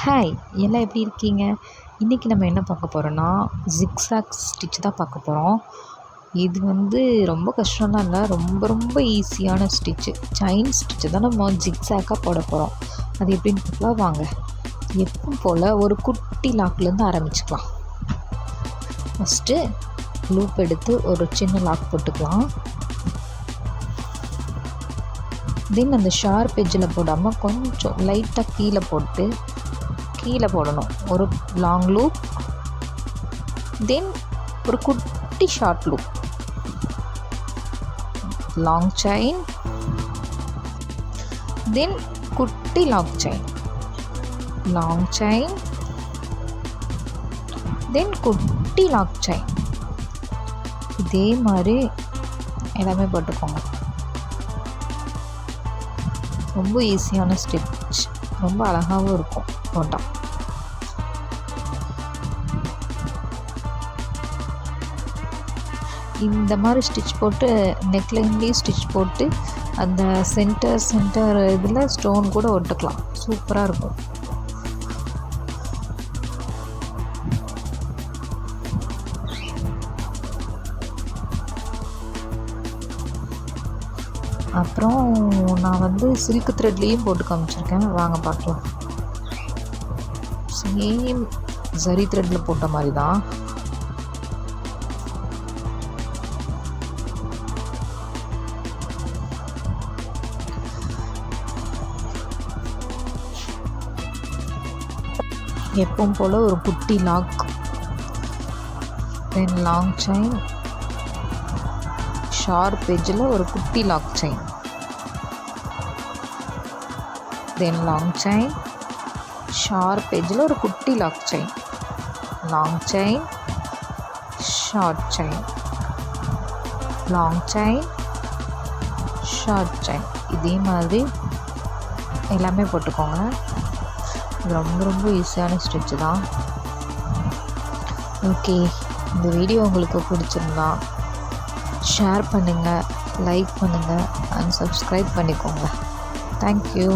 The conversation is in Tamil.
ஹாய், எல்லாம் எப்படி இருக்கீங்க? இன்றைக்கி நம்ம என்ன பார்க்க போகிறோன்னா, ஜிக்ஸாக் ஸ்டிச் தான் பார்க்க போகிறோம். இது ரொம்ப கஷ்டம்லாம் இல்லை, ரொம்ப ஈஸியான ஸ்டிச்சு. செயின் ஸ்டிச்சு தான் நம்ம ஜிக்ஸாக்காக போட போகிறோம். அது எப்படின்னு பார்க்கலாம் வாங்க. எப்பவும் போல் ஒரு குட்டி லாக்லேருந்து ஆரம்பிச்சுக்கலாம். ஃபஸ்ட்டு லூப் எடுத்து ஒரு சின்ன லாக் போட்டுக்கலாம். தென் அந்த ஷார்ப் எட்ஜில் போடாமல் கொஞ்சம் லைட்டாக கீழே போடணும். ஒரு லாங் லூப், தென் ஒரு குட்டி ஷார்ட் லூப், லாங் செயின், தென் குட்டி லாங் செயின், லாங் செயின், தென் குட்டி லாங் செயின். இதே மாதிரி எல்லாமே போட்டுக்கோங்க. ரொம்ப ஈஸியான ஸ்டிச், ரொம்ப அழகாகவும் இருக்கும் போட்டால். இந்த மாதிரி ஸ்டிச் போட்டு நெக்லைன்லேயும் ஸ்டிச் போட்டு அந்த சென்டர் இதில் ஸ்டோன் கூட ஒட்டுக்கலாம். சூப்பராக இருக்கும். அப்புறம் நான் சில்க் த்ரெட்லேயும் போட்டு காமிச்சிருக்கேன், வாங்க பார்க்கலாம். சேம் ஜரி த்ரெட்டில் போட்ட மாதிரி தான். எப்பவும் போல் ஒரு குட்டி lock, then long chain, sharp எட்ஜில் ஒரு குட்டி lock chain, then long chain, sharp எட்ஜில் ஒரு குட்டி lock chain, long chain, short chain, long chain, short chain. இதே மாதிரி எல்லாமே போட்டுக்கோங்க. இது ரொம்ப ஈஸியான ஸ்டிச்சு தான். ஓகே, இந்த வீடியோ உங்களுக்கு பிடிச்சிருந்தா ஷேர் பண்ணுங்கள், லைக் பண்ணுங்கள் அண்ட் சப்ஸ்கிரைப் பண்ணிக்கோங்க. தேங்க்யூ.